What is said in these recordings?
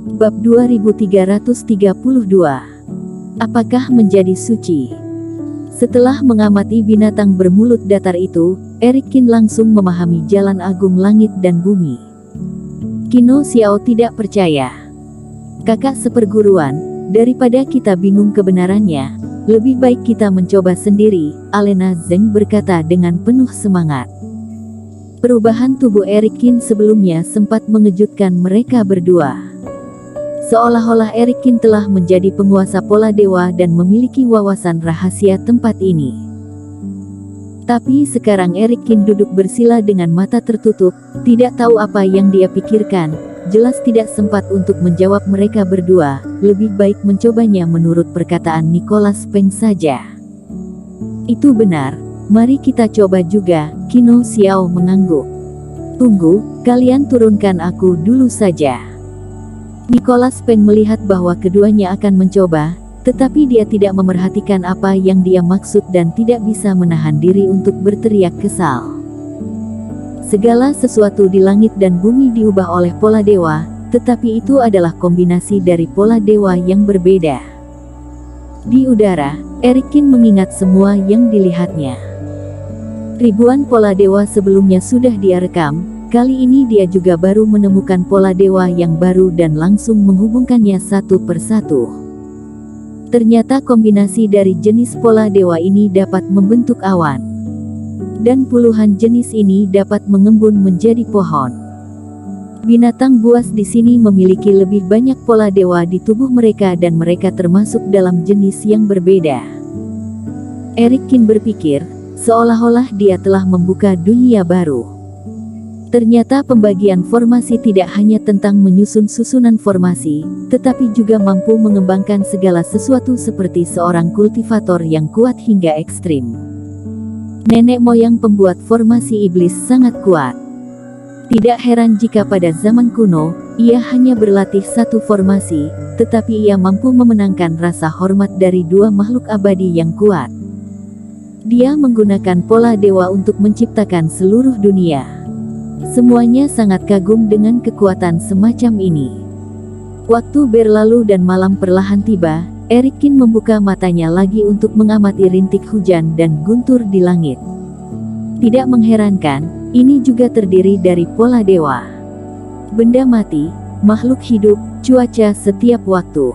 Bab 2332. Apakah menjadi suci? Setelah mengamati binatang bermulut datar itu, Erikin langsung memahami jalan agung langit dan bumi. Qino Xiao tidak percaya. Kakak seperguruan, daripada kita bingung kebenarannya, lebih baik kita mencoba sendiri, Alena Zeng berkata dengan penuh semangat. Perubahan tubuh Erikin sebelumnya sempat mengejutkan mereka berdua. Seolah-olah Erikin telah menjadi penguasa pola dewa dan memiliki wawasan rahasia tempat ini. Tapi sekarang Erikin duduk bersila dengan mata tertutup, tidak tahu apa yang dia pikirkan, jelas tidak sempat untuk menjawab mereka berdua, lebih baik mencobanya menurut perkataan Nicholas Peng saja. Itu benar, mari kita coba juga, Qino Xiao mengangguk. Tunggu, kalian turunkan aku dulu saja. Nicholas Peng melihat bahwa keduanya akan mencoba, tetapi dia tidak memerhatikan apa yang dia maksud dan tidak bisa menahan diri untuk berteriak kesal. Segala sesuatu di langit dan bumi diubah oleh pola dewa, tetapi itu adalah kombinasi dari pola dewa yang berbeda. Di udara, Erikin mengingat semua yang dilihatnya. Ribuan pola dewa sebelumnya sudah dia rekam. Kali ini dia juga baru menemukan pola dewa yang baru dan langsung menghubungkannya satu persatu. Ternyata kombinasi dari jenis pola dewa ini dapat membentuk awan. Dan puluhan jenis ini dapat mengembun menjadi pohon. Binatang buas di sini memiliki lebih banyak pola dewa di tubuh mereka dan mereka termasuk dalam jenis yang berbeda. Erikin berpikir, seolah-olah dia telah membuka dunia baru. Ternyata pembagian formasi tidak hanya tentang menyusun susunan formasi, tetapi juga mampu mengembangkan segala sesuatu seperti seorang kultivator yang kuat hingga ekstrim. Nenek moyang pembuat formasi iblis sangat kuat. Tidak heran jika pada zaman kuno, ia hanya berlatih satu formasi, tetapi ia mampu memenangkan rasa hormat dari dua makhluk abadi yang kuat. Dia menggunakan pola dewa untuk menciptakan seluruh dunia. Semuanya sangat kagum dengan kekuatan semacam ini. Waktu berlalu dan malam perlahan tiba, Erikin membuka matanya lagi untuk mengamati rintik hujan dan guntur di langit. Tidak mengherankan, ini juga terdiri dari pola dewa. Benda mati, makhluk hidup, cuaca setiap waktu.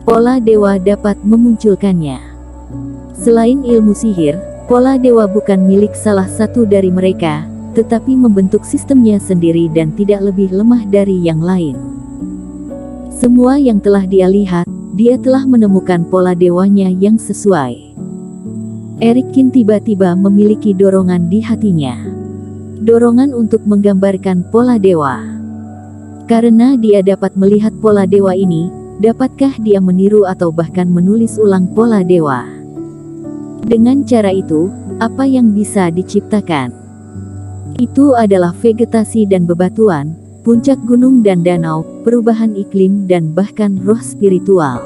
Pola dewa dapat memunculkannya. Selain ilmu sihir, pola dewa bukan milik salah satu dari mereka, tetapi membentuk sistemnya sendiri dan tidak lebih lemah dari yang lain. Semua yang telah dia lihat, dia telah menemukan pola dewanya yang sesuai. Erikin tiba-tiba memiliki dorongan di hatinya. Dorongan untuk menggambarkan pola dewa. Karena dia dapat melihat pola dewa ini, dapatkah dia meniru atau bahkan menulis ulang pola dewa? Dengan cara itu, apa yang bisa diciptakan? Itu adalah vegetasi dan bebatuan, puncak gunung dan danau, perubahan iklim dan bahkan roh spiritual.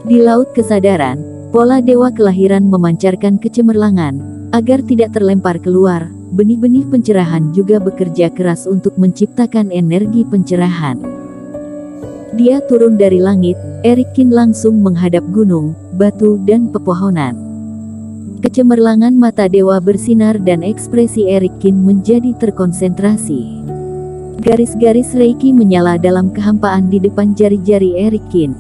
Di laut kesadaran, pola dewa kelahiran memancarkan kecemerlangan, agar tidak terlempar keluar, benih-benih pencerahan juga bekerja keras untuk menciptakan energi pencerahan. Dia turun dari langit, Erikin langsung menghadap gunung, batu dan pepohonan. Kecemerlangan mata dewa bersinar dan ekspresi Erikin menjadi terkonsentrasi. Garis-garis reiki menyala dalam kehampaan di depan jari-jari Erikin.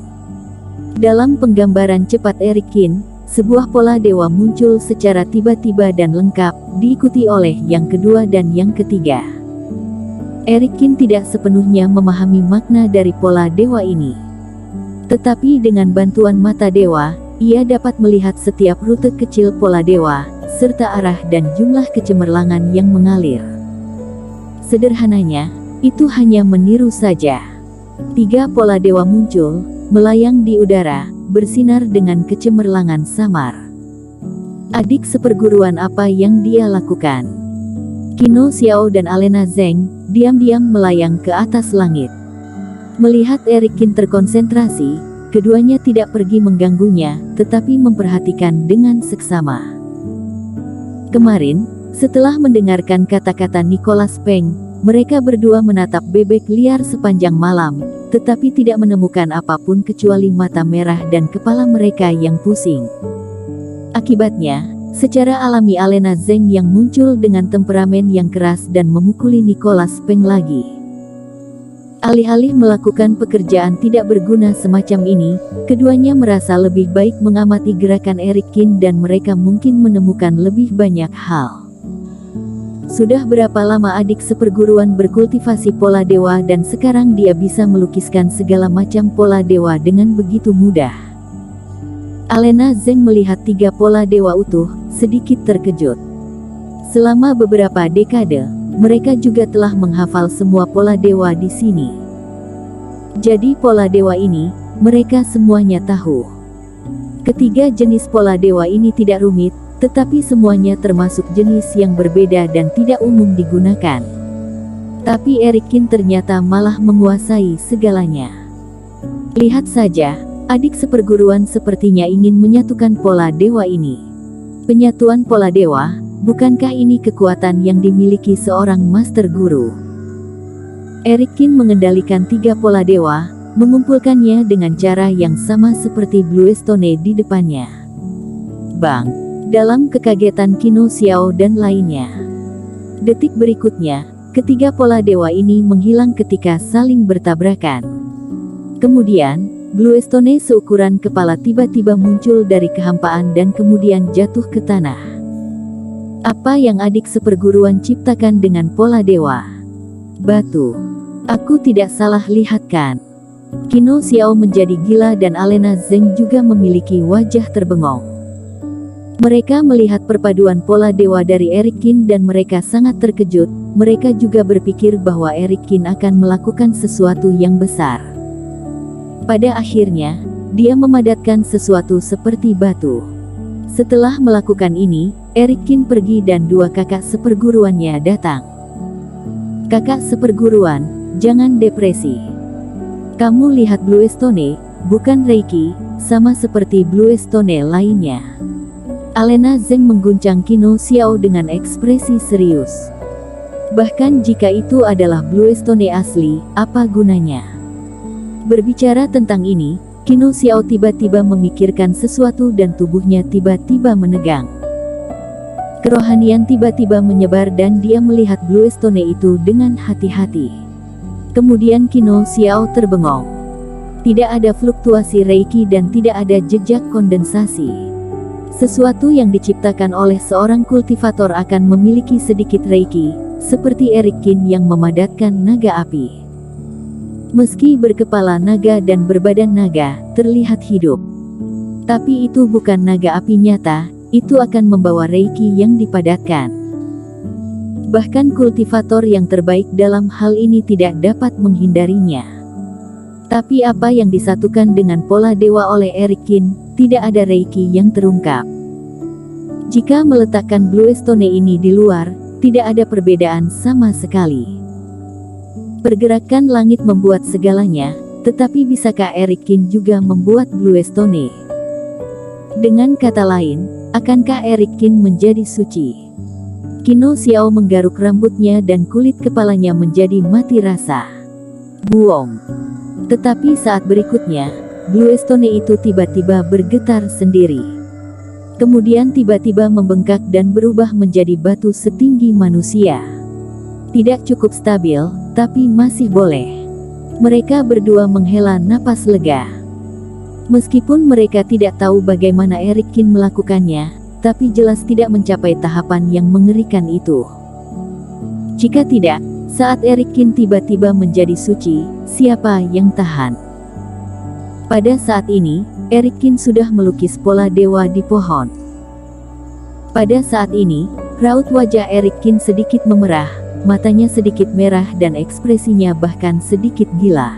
Dalam penggambaran cepat Erikin, sebuah pola dewa muncul secara tiba-tiba dan lengkap, diikuti oleh yang kedua dan yang ketiga. Erikin tidak sepenuhnya memahami makna dari pola dewa ini. Tetapi dengan bantuan mata dewa, ia dapat melihat setiap rute kecil pola dewa, serta arah dan jumlah kecemerlangan yang mengalir. Sederhananya, itu hanya meniru saja. 3 pola dewa muncul, melayang di udara, bersinar dengan kecemerlangan samar. Adik seperguruan apa yang dia lakukan? Qino Xiao dan Alena Zeng diam-diam melayang ke atas langit. Melihat Erikin terkonsentrasi, keduanya tidak pergi mengganggunya, tetapi memperhatikan dengan seksama. Kemarin, setelah mendengarkan kata-kata Nicholas Peng, mereka berdua menatap bebek liar sepanjang malam, tetapi tidak menemukan apapun kecuali mata merah dan kepala mereka yang pusing. Akibatnya, secara alami Alena Zeng yang muncul dengan temperamen yang keras dan memukuli Nicholas Peng lagi. Alih-alih melakukan pekerjaan tidak berguna semacam ini, keduanya merasa lebih baik mengamati gerakan Eric Kin dan mereka mungkin menemukan lebih banyak hal. Sudah berapa lama adik seperguruan berkultivasi pola dewa dan sekarang dia bisa melukiskan segala macam pola dewa dengan begitu mudah. Alena Zeng melihat 3 pola dewa utuh, sedikit terkejut. Selama beberapa dekade, mereka juga telah menghafal semua pola dewa di sini. Jadi pola dewa ini, mereka semuanya tahu. Ketiga jenis pola dewa ini tidak rumit, tetapi semuanya termasuk jenis yang berbeda dan tidak umum digunakan. Tapi Eric Kin ternyata malah menguasai segalanya. Lihat saja, adik seperguruan sepertinya ingin menyatukan pola dewa ini. Penyatuan pola dewa, bukankah ini kekuatan yang dimiliki seorang master guru? Eric Kin mengendalikan 3 pola dewa, mengumpulkannya dengan cara yang sama seperti Blue Stone di depannya. Bang! Dalam kekagetan Qin Xiao dan lainnya. Detik berikutnya, ketiga pola dewa ini menghilang ketika saling bertabrakan. Kemudian, Blue Stone seukuran kepala tiba-tiba muncul dari kehampaan dan kemudian jatuh ke tanah. Apa yang adik seperguruan ciptakan dengan pola dewa? Batu. Aku tidak salah lihat kan? Qin Xiao menjadi gila dan Alena Zeng juga memiliki wajah terbengong. Mereka melihat perpaduan pola dewa dari Eric Kin dan mereka sangat terkejut. Mereka juga berpikir bahwa Eric Kin akan melakukan sesuatu yang besar. Pada akhirnya, dia memadatkan sesuatu seperti batu. Setelah melakukan ini, Eric Kin pergi dan 2 kakak seperguruannya datang. Kakak seperguruan, jangan depresi. Kamu lihat Blue Stone, bukan Reiki, sama seperti Blue Stone lainnya. Alena Zeng mengguncang Qin Xiao dengan ekspresi serius. Bahkan jika itu adalah Blue Stone asli, apa gunanya? Berbicara tentang ini, Qin Xiao tiba-tiba memikirkan sesuatu dan tubuhnya tiba-tiba menegang. Kerohanian tiba-tiba menyebar dan dia melihat Blue Stone itu dengan hati-hati. Kemudian Qin Xiao terbengong. Tidak ada fluktuasi Reiki dan tidak ada jejak kondensasi. Sesuatu yang diciptakan oleh seorang kultivator akan memiliki sedikit Reiki, seperti Eric Kin yang memadatkan naga api. Meski berkepala naga dan berbadan naga, terlihat hidup. Tapi itu bukan naga api nyata, itu akan membawa Reiki yang dipadatkan. Bahkan kultivator yang terbaik dalam hal ini tidak dapat menghindarinya. Tapi apa yang disatukan dengan pola dewa oleh Eric Kin, tidak ada Reiki yang terungkap. Jika meletakkan Blue Stone ini di luar, tidak ada perbedaan sama sekali. Pergerakan langit membuat segalanya, tetapi bisakah Eric Kin juga membuat Blue Stone? Dengan kata lain, akankah Eric Kin menjadi suci? Qin Xiao menggaruk rambutnya dan kulit kepalanya menjadi mati rasa. Buong. Tetapi saat berikutnya, Blue Stone itu tiba-tiba bergetar sendiri. Kemudian tiba-tiba membengkak dan berubah menjadi batu setinggi manusia. Tidak cukup stabil, tapi masih boleh. Mereka berdua menghela napas lega. Meskipun mereka tidak tahu bagaimana Eric Kin melakukannya, tapi jelas tidak mencapai tahapan yang mengerikan itu. Jika tidak, saat Eric Kin tiba-tiba menjadi suci, siapa yang tahan? Pada saat ini, Eric Kin sudah melukis pola dewa di pohon. Pada saat ini, raut wajah Eric Kin sedikit memerah, matanya sedikit merah dan ekspresinya bahkan sedikit gila.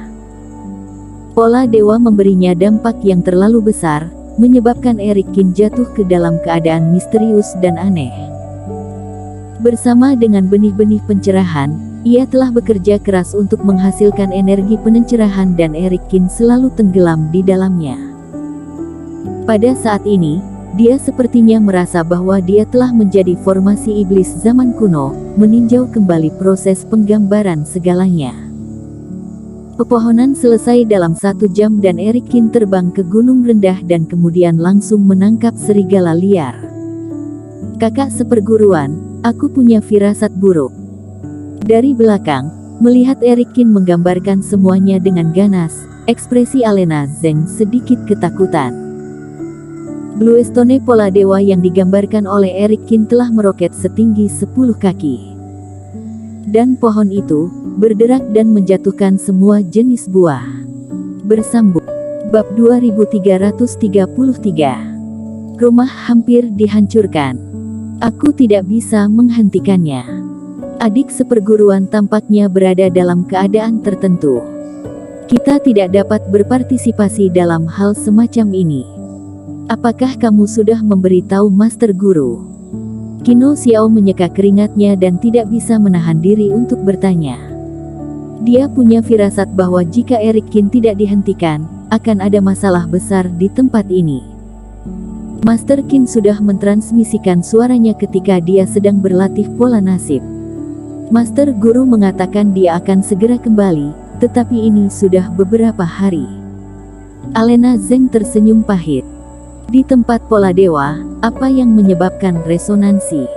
Pola dewa memberinya dampak yang terlalu besar, menyebabkan Eric Kin jatuh ke dalam keadaan misterius dan aneh. Bersama dengan benih-benih pencerahan, ia telah bekerja keras untuk menghasilkan energi pencerahan dan Eric Kin selalu tenggelam di dalamnya. Pada saat ini, Dia sepertinya merasa bahwa dia telah menjadi formasi iblis zaman kuno, meninjau kembali proses penggambaran segalanya. Pepohonan selesai dalam 1 jam dan Eric Kin terbang ke gunung rendah dan kemudian langsung menangkap serigala liar. Kakak seperguruan, aku punya firasat buruk. Dari belakang, melihat Eric Kin menggambarkan semuanya dengan ganas, ekspresi Alena Zeng sedikit ketakutan. Bluestone Pola Dewa yang digambarkan oleh Eric Kin telah meroket setinggi 10 kaki. Dan pohon itu berderak dan menjatuhkan semua jenis buah. Bersambung. Bab 2333. Rumah hampir dihancurkan. Aku tidak bisa menghentikannya. Adik seperguruan tampaknya berada dalam keadaan tertentu. Kita tidak dapat berpartisipasi dalam hal semacam ini. Apakah kamu sudah memberitahu Master Guru? Qin Xiao menyeka keringatnya dan tidak bisa menahan diri untuk bertanya. Dia punya firasat bahwa jika Eric Kin tidak dihentikan, akan ada masalah besar di tempat ini. Master Qin sudah mentransmisikan suaranya ketika dia sedang berlatih pola nasib. Master Guru mengatakan dia akan segera kembali, tetapi ini sudah beberapa hari. Alena Zeng tersenyum pahit. Di tempat pola dewa, apa yang menyebabkan resonansi?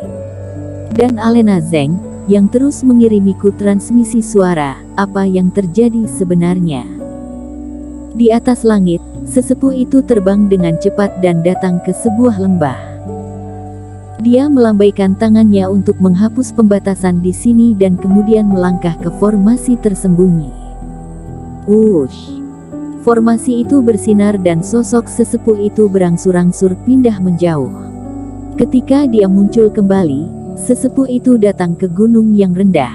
Dan Alena Zeng, yang terus mengirimiku transmisi suara, apa yang terjadi sebenarnya? Di atas langit, sesepuh itu terbang dengan cepat dan datang ke sebuah lembah. Dia melambaikan tangannya untuk menghapus pembatasan di sini dan kemudian melangkah ke formasi tersembunyi. Wush! Formasi itu bersinar dan sosok sesepuh itu berangsur-angsur pindah menjauh. Ketika dia muncul kembali, sesepuh itu datang ke gunung yang rendah.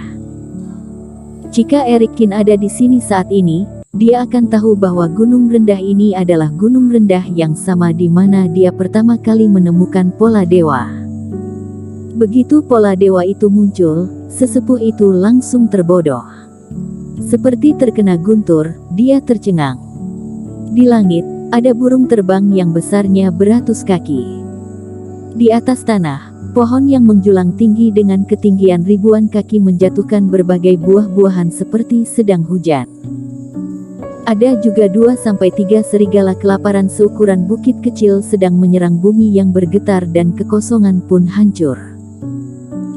Jika Eric Kin ada di sini saat ini, dia akan tahu bahwa gunung rendah ini adalah gunung rendah yang sama di mana dia pertama kali menemukan pola dewa. Begitu pola dewa itu muncul, sesepuh itu langsung terbodoh. Seperti terkena guntur, dia tercengang. Di langit, ada burung terbang yang besarnya beratus kaki. Di atas tanah, pohon yang menjulang tinggi dengan ketinggian ribuan kaki menjatuhkan berbagai buah-buahan seperti sedang hujan. Ada juga 2-3 serigala kelaparan seukuran bukit kecil sedang menyerang bumi yang bergetar dan kekosongan pun hancur.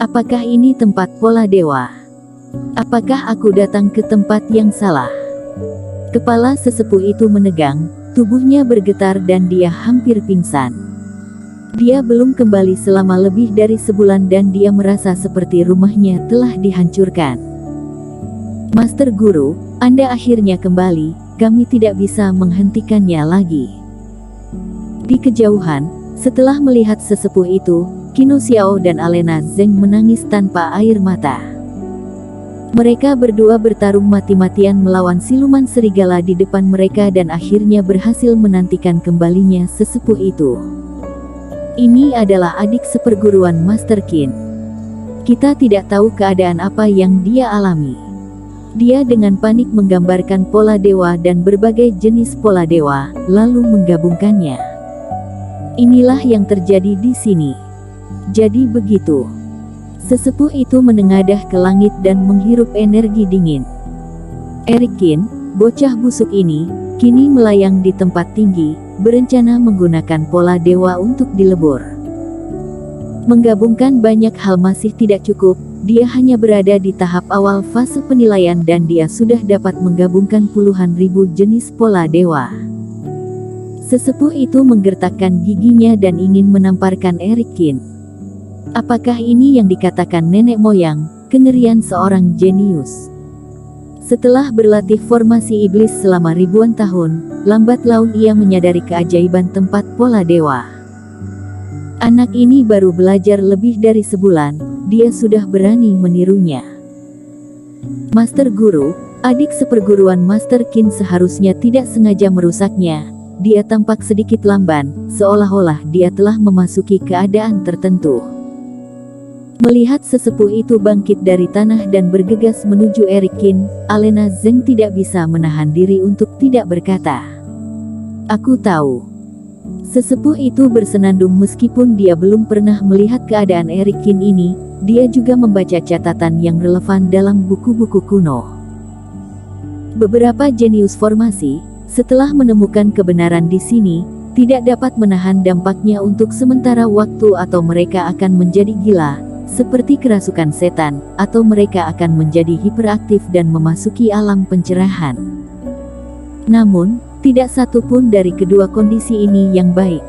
Apakah ini tempat pola dewa? Apakah aku datang ke tempat yang salah? Kepala sesepuh itu menegang, tubuhnya bergetar dan dia hampir pingsan. Dia belum kembali selama lebih dari sebulan dan dia merasa seperti rumahnya telah dihancurkan. Master Guru, Anda akhirnya kembali, kami tidak bisa menghentikannya lagi. Di kejauhan, setelah melihat sesepuh itu, Qin Xiao dan Alena Zeng menangis tanpa air mata. Mereka berdua bertarung mati-matian melawan siluman serigala di depan mereka dan akhirnya berhasil menantikan kembalinya sesepuh itu. Ini adalah adik seperguruan Master Qin. Kita tidak tahu keadaan apa yang dia alami. Dia dengan panik menggambarkan pola dewa dan berbagai jenis pola dewa, lalu menggabungkannya. Inilah yang terjadi di sini. Jadi begitu. Sesepuh itu menengadah ke langit dan menghirup energi dingin. Eric Kin, bocah busuk ini, kini melayang di tempat tinggi, berencana menggunakan pola dewa untuk dilebur. Menggabungkan banyak hal masih tidak cukup, dia hanya berada di tahap awal fase penilaian dan dia sudah dapat menggabungkan puluhan ribu jenis pola dewa. Sesepuh itu menggertakkan giginya dan ingin menamparkan Eric Kin. Apakah ini yang dikatakan nenek moyang, kengerian seorang jenius? Setelah berlatih formasi iblis selama ribuan tahun, lambat laun ia menyadari keajaiban tempat pola dewa. Anak ini baru belajar lebih dari sebulan, dia sudah berani menirunya. Master Guru, adik seperguruan Master Qin seharusnya tidak sengaja merusaknya. Dia tampak sedikit lamban, seolah-olah dia telah memasuki keadaan tertentu. Melihat sesepuh itu bangkit dari tanah dan bergegas menuju Eric Kin, Alena Zeng tidak bisa menahan diri untuk tidak berkata. Aku tahu. Sesepuh itu bersenandung meskipun dia belum pernah melihat keadaan Erikin ini, dia juga membaca catatan yang relevan dalam buku-buku kuno. Beberapa jenius formasi, setelah menemukan kebenaran di sini, tidak dapat menahan dampaknya untuk sementara waktu atau mereka akan menjadi gila, seperti kerasukan setan, atau mereka akan menjadi hiperaktif dan memasuki alam pencerahan. Namun, tidak satu pun dari kedua kondisi ini yang baik.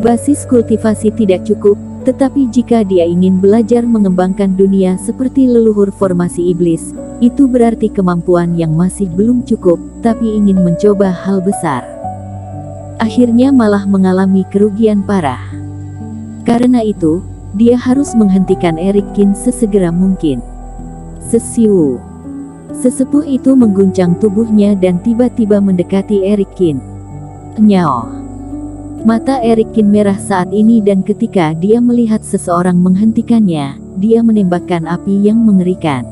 Basis kultivasi tidak cukup, tetapi jika dia ingin belajar mengembangkan dunia seperti leluhur formasi iblis, itu berarti kemampuan yang masih belum cukup, tapi ingin mencoba hal besar. Akhirnya malah mengalami kerugian parah. Karena itu, dia harus menghentikan Erikin sesegera mungkin. Sesiu. Sesepuh itu mengguncang tubuhnya dan tiba-tiba mendekati Erikin. Nyao. Mata Erikin merah saat ini dan ketika dia melihat seseorang menghentikannya, dia menembakkan api yang mengerikan.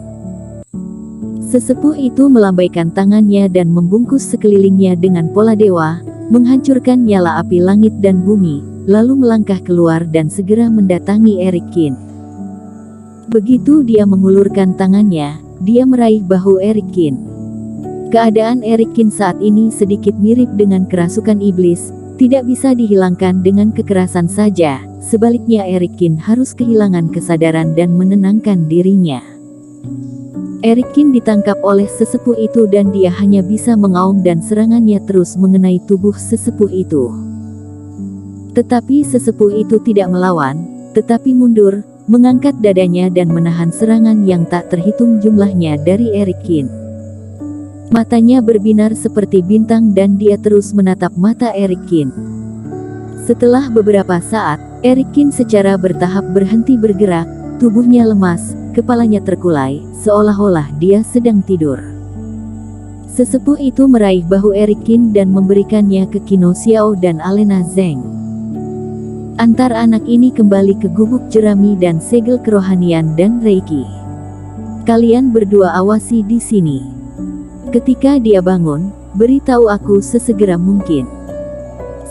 Sesepuh itu melambaikan tangannya dan membungkus sekelilingnya dengan pola dewa, menghancurkan nyala api langit dan bumi, lalu melangkah keluar dan segera mendatangi Erikin. Begitu dia mengulurkan tangannya, dia meraih bahu Erikin. Keadaan Erikin saat ini sedikit mirip dengan kerasukan iblis, tidak bisa dihilangkan dengan kekerasan saja, sebaliknya Erikin harus kehilangan kesadaran dan menenangkan dirinya. Erikin ditangkap oleh sesepuh itu dan dia hanya bisa mengaum dan serangannya terus mengenai tubuh sesepuh itu. Tetapi sesepuh itu tidak melawan, tetapi mundur, mengangkat dadanya dan menahan serangan yang tak terhitung jumlahnya dari Erikin. Matanya berbinar seperti bintang dan dia terus menatap mata Erikin. Setelah beberapa saat, Erikin secara bertahap berhenti bergerak, tubuhnya lemas, kepalanya terkulai, seolah-olah dia sedang tidur. Sesepuh itu meraih bahu Erikin dan memberikannya ke Qin Xiao dan Alena Zeng. Antar anak ini kembali ke gubuk jerami dan segel kerohanian dan reiki. Kalian berdua awasi di sini. Ketika dia bangun, beritahu aku sesegera mungkin.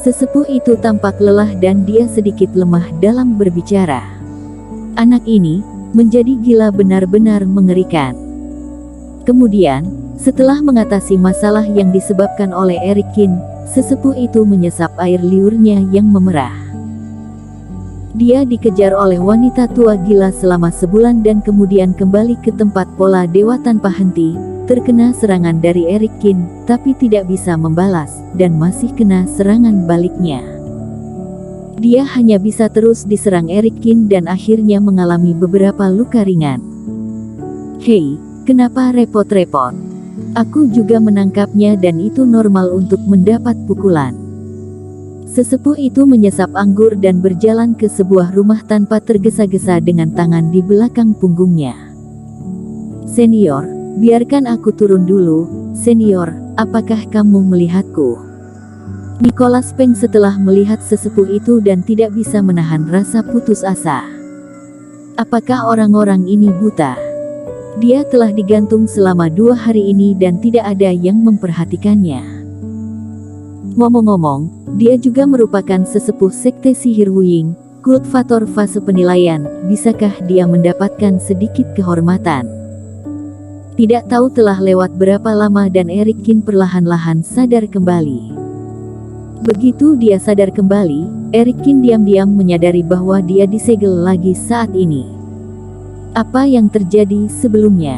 Sesepuh itu tampak lelah dan dia sedikit lemah dalam berbicara. Anak ini menjadi gila benar-benar mengerikan. Kemudian, setelah mengatasi masalah yang disebabkan oleh Erikin, sesepuh itu menyesap air liurnya yang memerah. Dia dikejar oleh wanita tua gila selama sebulan dan kemudian kembali ke tempat pola dewa tanpa henti, terkena serangan dari Erikin, tapi tidak bisa membalas, dan masih kena serangan baliknya. Dia hanya bisa terus diserang Erikin dan akhirnya mengalami beberapa luka ringan. Hei, kenapa repot-repot? Aku juga menangkapnya dan itu normal untuk mendapat pukulan. Sesepuh itu menyesap anggur dan berjalan ke sebuah rumah tanpa tergesa-gesa dengan tangan di belakang punggungnya. Senior, biarkan aku turun dulu. Senior, apakah kamu melihatku? Nicholas Peng setelah melihat sesepuh itu dan tidak bisa menahan rasa putus asa. Apakah orang-orang ini buta? Dia telah digantung selama 2 hari ini dan tidak ada yang memperhatikannya. Ngomong-ngomong, dia juga merupakan sesepuh sekte sihir Wuying, kultivator fase penilaian. Bisakah dia mendapatkan sedikit kehormatan? Tidak tahu telah lewat berapa lama dan Erikin perlahan-lahan sadar kembali. Begitu dia sadar kembali, Erikin diam-diam menyadari bahwa dia disegel lagi saat ini. Apa yang terjadi sebelumnya?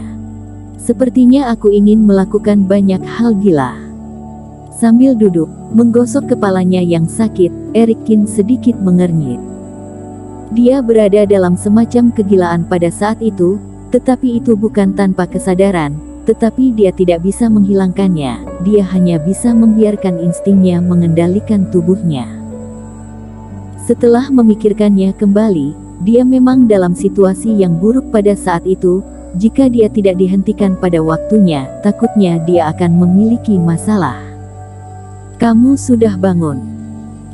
Sepertinya aku ingin melakukan banyak hal gila. Sambil duduk, menggosok kepalanya yang sakit, Erikin sedikit mengernyit. Dia berada dalam semacam kegilaan pada saat itu, tetapi itu bukan tanpa kesadaran, tetapi dia tidak bisa menghilangkannya, dia hanya bisa membiarkan instingnya mengendalikan tubuhnya. Setelah memikirkannya kembali, dia memang dalam situasi yang buruk pada saat itu. Jika dia tidak dihentikan pada waktunya, takutnya dia akan memiliki masalah. Kamu sudah bangun.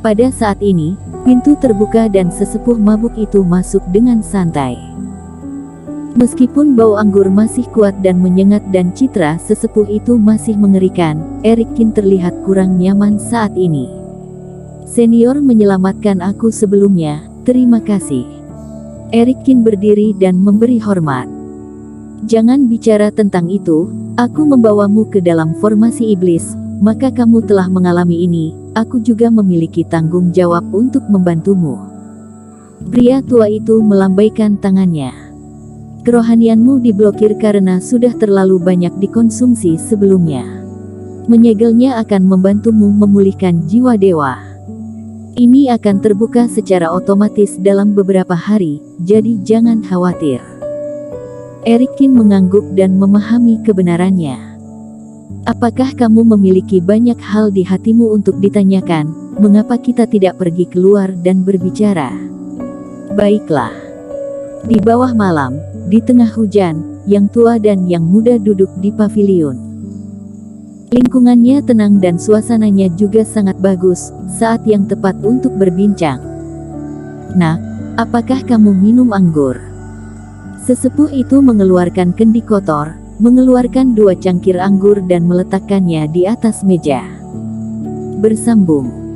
Pada saat ini, pintu terbuka dan sesepuh mabuk itu masuk dengan santai. Meskipun bau anggur masih kuat dan menyengat dan citra sesepuh itu masih mengerikan, Erikin terlihat kurang nyaman saat ini. Senior menyelamatkan aku sebelumnya, terima kasih. Erik Kin berdiri dan memberi hormat. Jangan bicara tentang itu, aku membawamu ke dalam formasi iblis, maka kamu telah mengalami ini, aku juga memiliki tanggung jawab untuk membantumu. Pria tua itu melambaikan tangannya. Kerohanianmu diblokir karena sudah terlalu banyak dikonsumsi sebelumnya. Menyegelnya akan membantumu memulihkan jiwa dewa. Ini akan terbuka secara otomatis dalam beberapa hari, jadi jangan khawatir. Erik Kin mengangguk dan memahami kebenarannya. Apakah kamu memiliki banyak hal di hatimu untuk ditanyakan, mengapa kita tidak pergi keluar dan berbicara? Baiklah. Di bawah malam, di tengah hujan, yang tua dan yang muda duduk di pavilion. Lingkungannya tenang dan suasananya juga sangat bagus, saat yang tepat untuk berbincang. Nak, apakah kamu minum anggur? Sesepuh itu mengeluarkan kendi kotor, mengeluarkan 2 cangkir anggur dan meletakkannya di atas meja. Bersambung.